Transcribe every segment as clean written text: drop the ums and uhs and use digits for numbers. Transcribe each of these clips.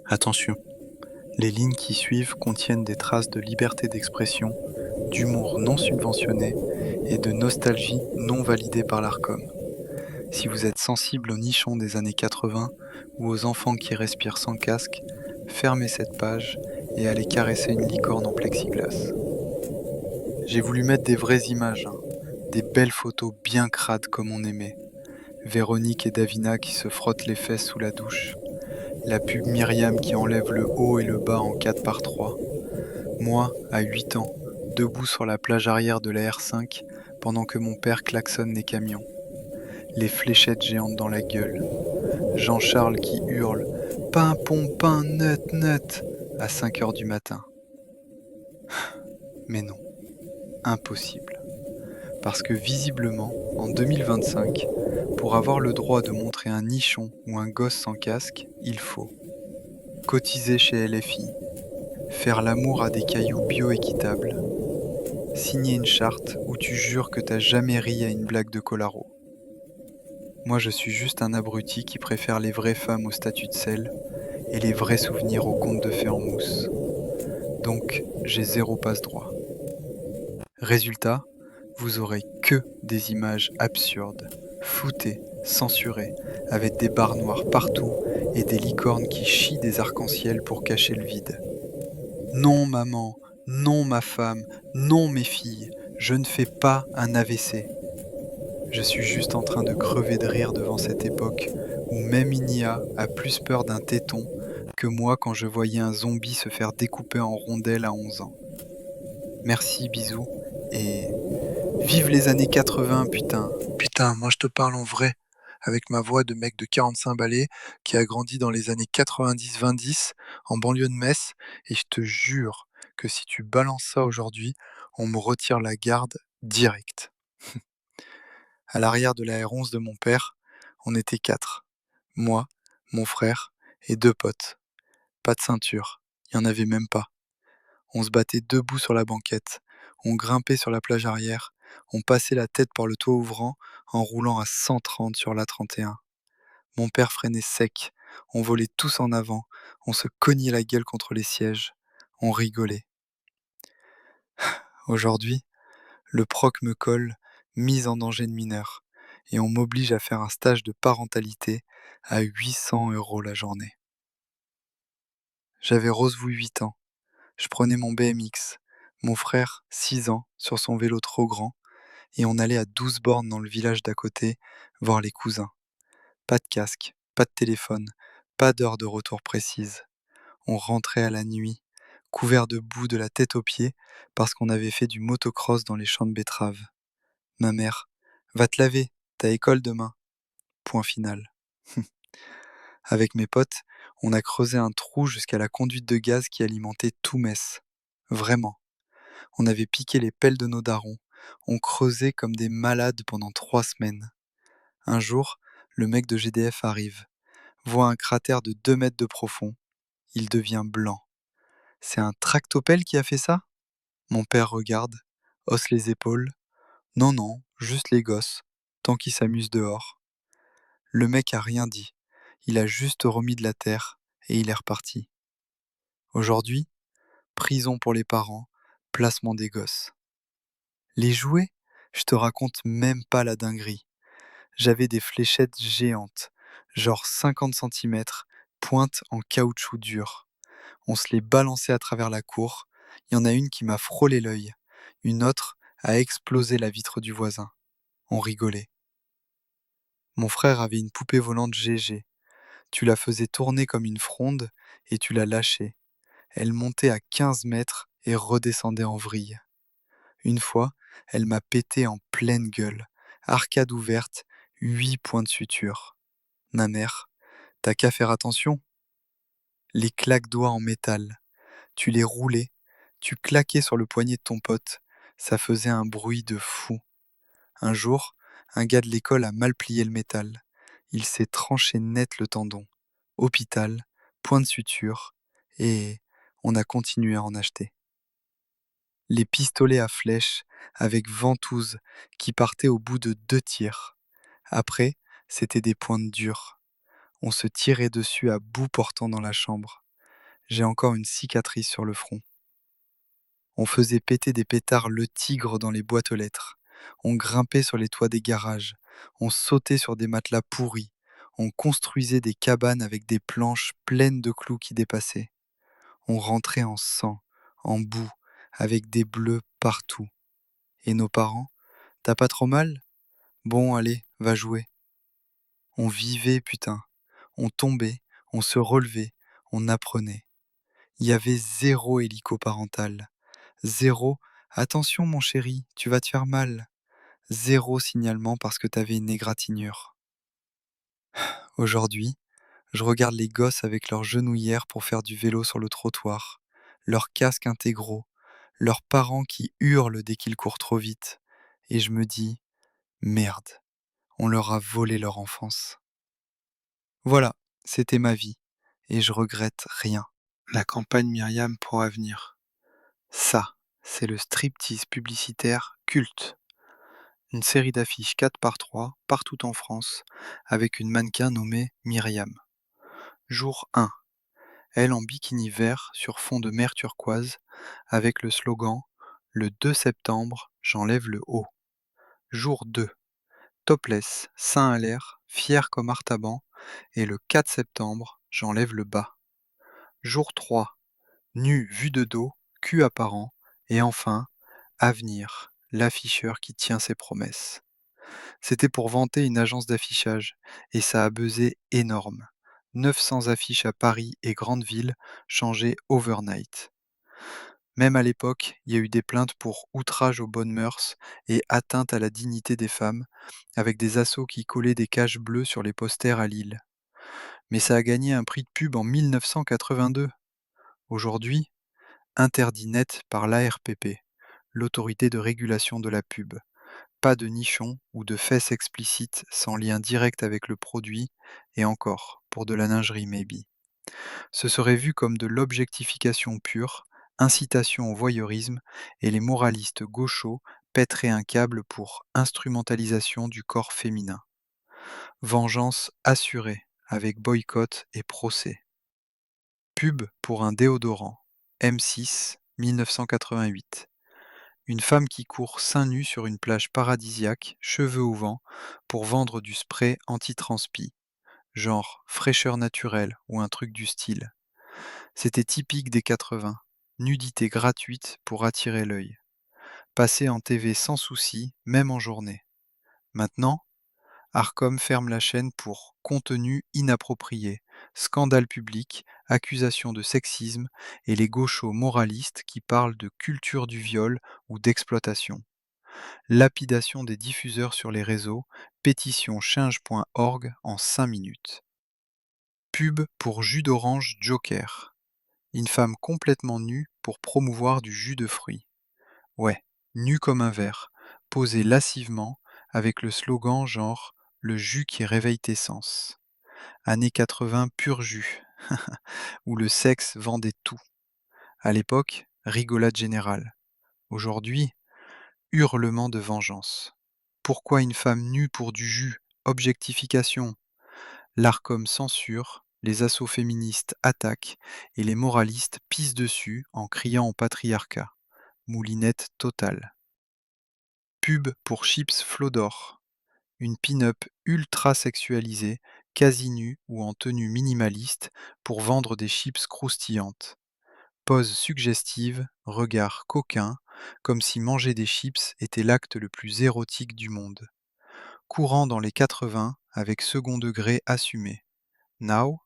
Attention, les lignes qui suivent contiennent des traces de liberté d'expression, d'humour non subventionné et de nostalgie non validée par l'ARCOM. Si vous êtes sensible aux nichons des années 80 ou aux enfants qui respirent sans casque, fermez cette page et allez caresser une licorne en plexiglas. J'ai voulu mettre des vraies images, hein, des belles photos bien crades comme on aimait. Véronique et Davina qui se frottent les fesses sous la douche. La pub Myriam qui enlève le haut et le bas en 4x3. Moi, à 8 ans, debout sur la plage arrière de la R5 pendant que mon père klaxonne les camions. Les fléchettes géantes dans la gueule. Jean-Charles qui hurle Pain, pom, nut, nut à 5 heures du matin. Mais non, impossible. Parce que visiblement, en 2025, pour avoir le droit de montrer un nichon ou un gosse sans casque, il faut cotiser chez LFI, faire l'amour à des cailloux bioéquitables, signer une charte où tu jures que t'as jamais ri à une blague de Colaro. Moi je suis juste un abruti qui préfère les vraies femmes au statut de sel et les vrais souvenirs aux contes de fées en mousse. Donc j'ai zéro passe-droit. Résultat, vous aurez que des images absurdes, floutées, censurées, avec des barres noires partout et des licornes qui chient des arcs-en-ciel pour cacher le vide. Non maman, non ma femme, non mes filles, je ne fais pas un AVC. Je suis juste en train de crever de rire devant cette époque où même Inia a plus peur d'un téton que moi quand je voyais un zombie se faire découper en rondelles à 11 ans. Merci, bisous, et vive les années 80, putain. Putain, moi je te parle en vrai, avec ma voix de mec de 45 balais qui a grandi dans les années 90-2010 en banlieue de Metz, et je te jure que si tu balances ça aujourd'hui, on me retire la garde direct. À l'arrière de la R11 de mon père, on était quatre. Moi, mon frère et deux potes. Pas de ceinture, il y en avait même pas. On se battait debout sur la banquette, on grimpait sur la plage arrière, on passait la tête par le toit ouvrant en roulant à 130 sur l'A31. Mon père freinait sec, on volait tous en avant, on se cognait la gueule contre les sièges, on rigolait. Aujourd'hui, le proc me colle, mise en danger de mineur, et on m'oblige à faire un stage de parentalité à 800 € la journée. J'avais Rosevou 8 ans, je prenais mon BMX, mon frère 6 ans sur son vélo trop grand, et on allait à 12 bornes dans le village d'à côté voir les cousins. Pas de casque, pas de téléphone, pas d'heure de retour précise. On rentrait à la nuit, couvert de boue de la tête aux pieds, parce qu'on avait fait du motocross dans les champs de betteraves. Ma mère, va te laver, t'as école demain. Point final. Avec mes potes, on a creusé un trou jusqu'à la conduite de gaz qui alimentait tout Metz. Vraiment. On avait piqué les pelles de nos darons. On creusait comme des malades pendant 3 semaines. Un jour, le mec de GDF arrive, voit un cratère de 2 mètres de profond. Il devient blanc. C'est un tractopelle qui a fait ça? Mon père regarde, hausse les épaules. Non, non, juste les gosses, tant qu'ils s'amusent dehors. Le mec a rien dit. Il a juste remis de la terre et il est reparti. Aujourd'hui, prison pour les parents, placement des gosses. Les jouets? Je te raconte même pas la dinguerie. J'avais des fléchettes géantes, genre 50 centimètres, pointe en caoutchouc dur. On se les balançait à travers la cour. Il y en a une qui m'a frôlé l'œil. Une autre a explosé la vitre du voisin. On rigolait. Mon frère avait une poupée volante GG. Tu la faisais tourner comme une fronde et tu la lâchais. Elle montait à 15 mètres et redescendait en vrille. Une fois, elle m'a pété en pleine gueule. Arcade ouverte, 8 points de suture. Ma mère, t'as qu'à faire attention. Les claques-doigts en métal. Tu les roulais, tu claquais sur le poignet de ton pote. Ça faisait un bruit de fou. Un jour, un gars de l'école a mal plié le métal. Il s'est tranché net le tendon. Hôpital, point de suture, et on a continué à en acheter. Les pistolets à flèches avec ventouse qui partaient au bout de 2 tirs. Après, c'était des pointes dures. On se tirait dessus à bout portant dans la chambre. J'ai encore une cicatrice sur le front. On faisait péter des pétards Le Tigre dans les boîtes aux lettres. On grimpait sur les toits des garages. On sautait sur des matelas pourris. On construisait des cabanes avec des planches pleines de clous qui dépassaient. On rentrait en sang, en boue, avec des bleus partout. Et nos parents, t'as pas trop mal? Bon, allez, va jouer. On vivait, putain. On tombait, on se relevait, on apprenait. Il y avait zéro hélico parental. Zéro attention mon chéri, tu vas te faire mal. Zéro signalement parce que t'avais une égratignure. Aujourd'hui, je regarde les gosses avec leurs genouillères pour faire du vélo sur le trottoir, leurs casques intégraux, leurs parents qui hurlent dès qu'ils courent trop vite. Et je me dis, merde, on leur a volé leur enfance. Voilà, c'était ma vie, et je regrette rien. La campagne Myriam pour Avenir. Ça, c'est le striptease publicitaire culte. Une série d'affiches 4x3 partout en France, avec une mannequin nommée Myriam. Jour 1. Elle en bikini vert sur fond de mer turquoise, avec le slogan Le 2 septembre, j'enlève le haut. Jour 2. Topless, sein à l'air, fier comme Artaban, et le 4 septembre, j'enlève le bas. Jour 3. Nu vu de dos, cul apparent, et enfin, Avenir, l'afficheur qui tient ses promesses. C'était pour vanter une agence d'affichage, et ça a buzzé énorme. 900 affiches à Paris et grandes villes, changées overnight. Même à l'époque, il y a eu des plaintes pour outrage aux bonnes mœurs et atteinte à la dignité des femmes, avec des assos qui collaient des cages bleues sur les posters à Lille. Mais ça a gagné un prix de pub en 1982. Aujourd'hui, interdit net par l'ARPP, l'autorité de régulation de la pub. Pas de nichons ou de fesses explicites sans lien direct avec le produit, et encore, pour de la lingerie maybe. Ce serait vu comme de l'objectification pure, incitation au voyeurisme, et les moralistes gauchos pèteraient un câble pour instrumentalisation du corps féminin. Vengeance assurée, avec boycott et procès. Pub pour un déodorant. M6, 1988. Une femme qui court seins nus sur une plage paradisiaque, cheveux au vent, pour vendre du spray anti-transpi, genre fraîcheur naturelle ou un truc du style. C'était typique des 80, nudité gratuite pour attirer l'œil. Passé en TV sans souci, même en journée. Maintenant, Arcom ferme la chaîne pour contenu inapproprié, scandale public, accusation de sexisme et les gauchos moralistes qui parlent de culture du viol ou d'exploitation. Lapidation des diffuseurs sur les réseaux, pétition change.org en 5 minutes. Pub pour jus d'orange Joker. Une femme complètement nue pour promouvoir du jus de fruits. Ouais, nue comme un verre, posée lascivement avec le slogan genre le jus qui réveille tes sens. Années 80 pur jus, où le sexe vendait tout. À l'époque, rigolade générale. Aujourd'hui, hurlement de vengeance. Pourquoi une femme nue pour du jus? Objectification. L'Arcom censure, les assauts féministes attaquent et les moralistes pissent dessus en criant au patriarcat. Moulinette totale. Pub pour chips Flodor. Une pin-up ultra sexualisée, quasi nue ou en tenue minimaliste pour vendre des chips croustillantes. Pose suggestive, regard coquin, comme si manger des chips était l'acte le plus érotique du monde. Courant dans les 80 avec second degré assumé. Now,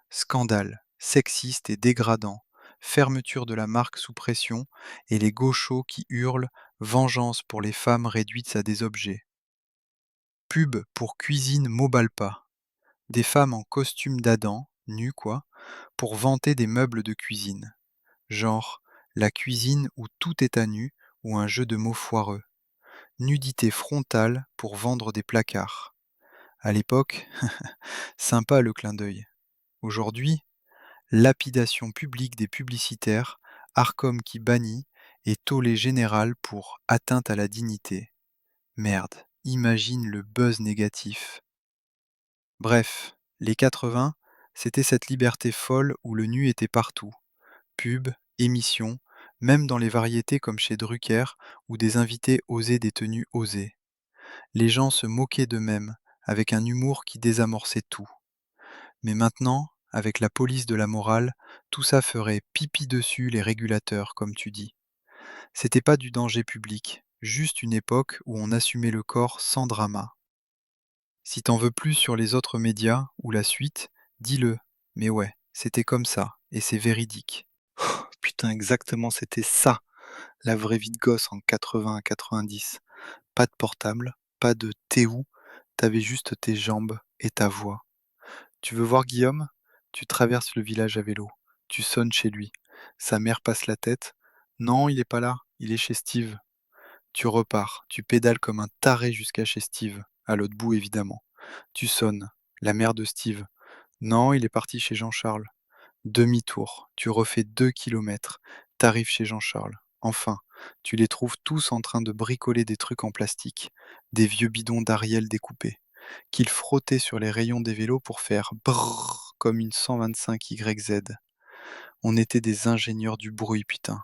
scandale, sexiste et dégradant, fermeture de la marque sous pression et les gauchos qui hurlent vengeance pour les femmes réduites à des objets. Pub pour cuisine Mobalpa. Des femmes en costume d'Adam, nues quoi, pour vanter des meubles de cuisine. Genre la cuisine où tout est à nu ou un jeu de mots foireux. Nudité frontale pour vendre des placards. À l'époque, sympa le clin d'œil. Aujourd'hui, lapidation publique des publicitaires, Arcom qui bannit et tollé général pour atteinte à la dignité. Merde, imagine le buzz négatif. Bref, Les 80, c'était cette liberté folle où le nu était partout. Pubs, émissions, même dans les variétés comme chez Drucker, où des invités osaient des tenues osées. Les gens se moquaient d'eux-mêmes, avec un humour qui désamorçait tout. Mais maintenant, avec la police de la morale, tout ça ferait pipi dessus les régulateurs, comme tu dis. C'était pas du danger public, juste une époque où on assumait le corps sans drama. Si t'en veux plus sur les autres médias ou la suite, dis-le. Mais ouais, c'était comme ça, et c'est véridique. Putain, exactement, c'était ça, la vraie vie de gosse en 80 à 90. Pas de portable, pas de t'es où, t'avais juste tes jambes et ta voix. Tu veux voir Guillaume? Tu traverses le village à vélo. Tu sonnes chez lui. Sa mère passe la tête. Non, il est pas là, il est chez Steve. Tu repars, tu pédales comme un taré jusqu'à chez Steve, à l'autre bout évidemment. Tu sonnes. La mère de Steve. Non, il est parti chez Jean-Charles. Demi-tour, tu refais 2 kilomètres. T'arrives chez Jean-Charles. Enfin, tu les trouves tous en train de bricoler des trucs en plastique, des vieux bidons d'Ariel découpés, qu'ils frottaient sur les rayons des vélos pour faire brrr comme une 125 YZ. On était des ingénieurs du bruit, putain.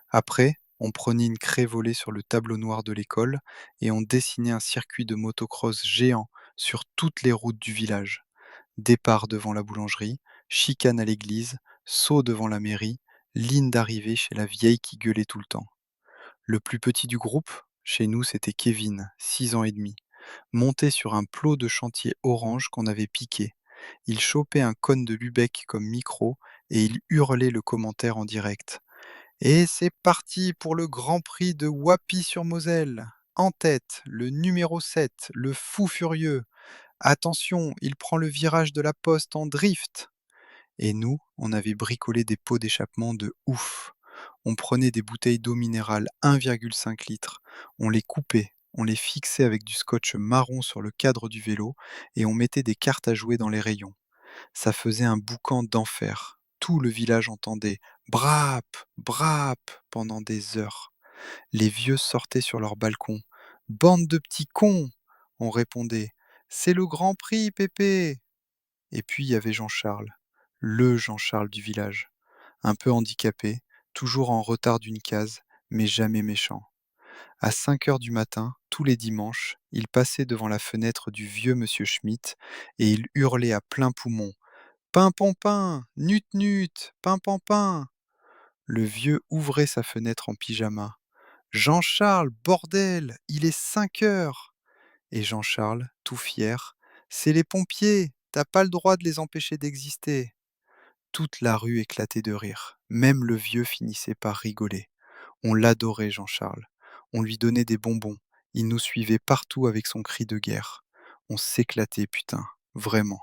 Après, on prenait une craie volée sur le tableau noir de l'école et on dessinait un circuit de motocross géant sur toutes les routes du village. Départ devant la boulangerie, chicane à l'église, saut devant la mairie, ligne d'arrivée chez la vieille qui gueulait tout le temps. Le plus petit du groupe, chez nous, c'était Kevin, 6 ans et demi, monté sur un plot de chantier orange qu'on avait piqué. Il chopait un cône de Lübeck comme micro et il hurlait le commentaire en direct. Et c'est parti pour le Grand Prix de Wappy-sur-Moselle. En tête, le numéro 7, le fou furieux. Attention, il prend le virage de la poste en drift. Et nous, on avait bricolé des pots d'échappement de ouf. On prenait des bouteilles d'eau minérale 1,5 litres, on les coupait, on les fixait avec du scotch marron sur le cadre du vélo et on mettait des cartes à jouer dans les rayons. Ça faisait un boucan d'enfer. Tout le village entendait brap, brap pendant des heures. Les vieux sortaient sur leur balcon. Bande de petits cons! On répondait. C'est le Grand Prix, Pépé! Et puis il y avait Jean-Charles, le Jean-Charles du village. Un peu handicapé, toujours en retard d'une case, mais jamais méchant. À 5 heures du matin, tous les dimanches, il passait devant la fenêtre du vieux monsieur Schmitt et il hurlait à plein poumon. Pimpampan, nut nut, pimpampan. Le vieux ouvrait sa fenêtre en pyjama. Jean-Charles, bordel, il est 5 heures. Et Jean-Charles, tout fier, c'est les pompiers, t'as pas le droit de les empêcher d'exister. Toute la rue éclatait de rire. Même le vieux finissait par rigoler. On l'adorait, Jean-Charles. On lui donnait des bonbons. Il nous suivait partout avec son cri de guerre. On s'éclatait, putain, vraiment.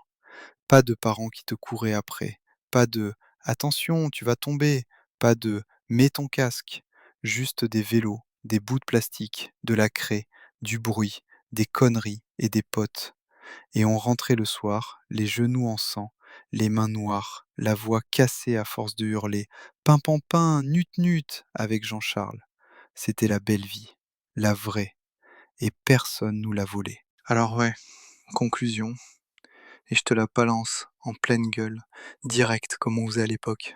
Pas de parents qui te couraient après. Pas de attention, tu vas tomber. Pas de mets ton casque. Juste des vélos, des bouts de plastique, de la craie, du bruit, des conneries et des potes. Et on rentrait le soir, les genoux en sang, les mains noires, la voix cassée à force de hurler Pimpampan, nut nut avec Jean-Charles. C'était la belle vie, la vraie, et personne nous l'a volée. Alors ouais, conclusion, et je te la balance en pleine gueule, direct comme on faisait à l'époque.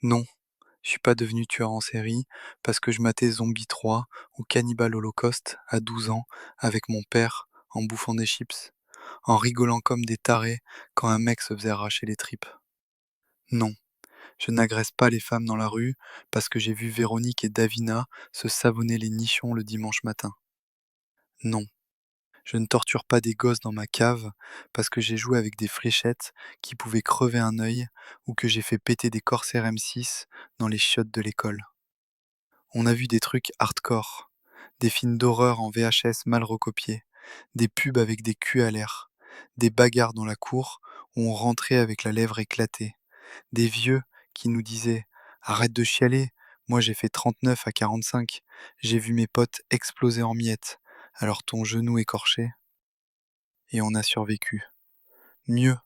Non, je suis pas devenu tueur en série parce que je matais Zombie 3 ou Cannibal Holocaust à 12 ans avec mon père en bouffant des chips, en rigolant comme des tarés quand un mec se faisait arracher les tripes. Non, je n'agresse pas les femmes dans la rue parce que j'ai vu Véronique et Davina se savonner les nichons le dimanche matin. Non, je ne torture pas des gosses dans ma cave parce que j'ai joué avec des fléchettes qui pouvaient crever un œil ou que j'ai fait péter des corsaires M6 dans les chiottes de l'école. On a vu des trucs hardcore, des films d'horreur en VHS mal recopiés, des pubs avec des culs à l'air, des bagarres dans la cour où on rentrait avec la lèvre éclatée, des vieux qui nous disaient arrête de chialer, moi j'ai fait 39 à 45, j'ai vu mes potes exploser en miettes, alors ton genou écorché, et on a survécu. Mieux,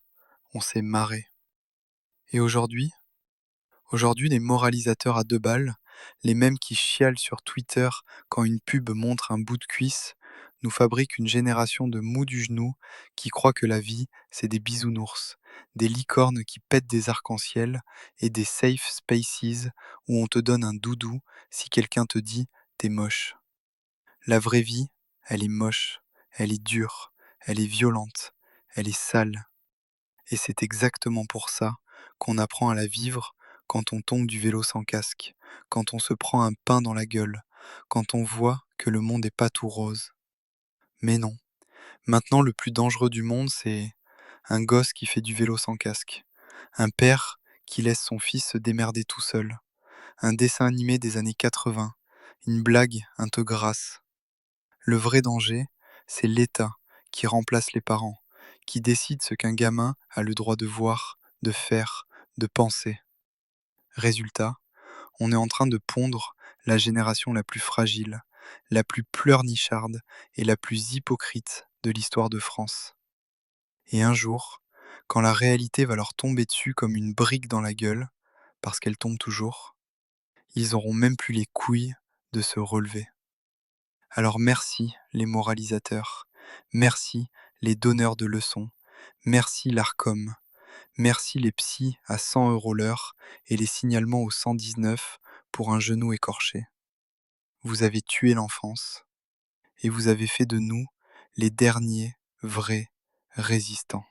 on s'est marré. Et aujourd'hui, les moralisateurs à 2 balles, les mêmes qui chialent sur Twitter quand une pub montre un bout de cuisse, nous fabrique une génération de mous du genou qui croient que la vie, c'est des bisounours, des licornes qui pètent des arcs-en-ciel et des safe spaces où on te donne un doudou si quelqu'un te dit t'es moche. La vraie vie, elle est moche, elle est dure, elle est violente, elle est sale. Et c'est exactement pour ça qu'on apprend à la vivre quand on tombe du vélo sans casque, quand on se prend un pain dans la gueule, quand on voit que le monde n'est pas tout rose. Mais non, maintenant le plus dangereux du monde, c'est un gosse qui fait du vélo sans casque, un père qui laisse son fils se démerder tout seul, un dessin animé des années 80, une blague un peu grasse. Le vrai danger, c'est l'État qui remplace les parents, qui décide ce qu'un gamin a le droit de voir, de faire, de penser. Résultat, on est en train de pondre la génération la plus fragile, la plus pleurnicharde et la plus hypocrite de l'histoire de France. Et un jour, quand la réalité va leur tomber dessus comme une brique dans la gueule, parce qu'elle tombe toujours, ils auront même plus les couilles de se relever. Alors merci les moralisateurs, merci les donneurs de leçons, merci l'ARCOM, merci les psys à 100 € l'heure et les signalements au 119 pour un genou écorché. Vous avez tué l'enfance et vous avez fait de nous les derniers vrais résistants.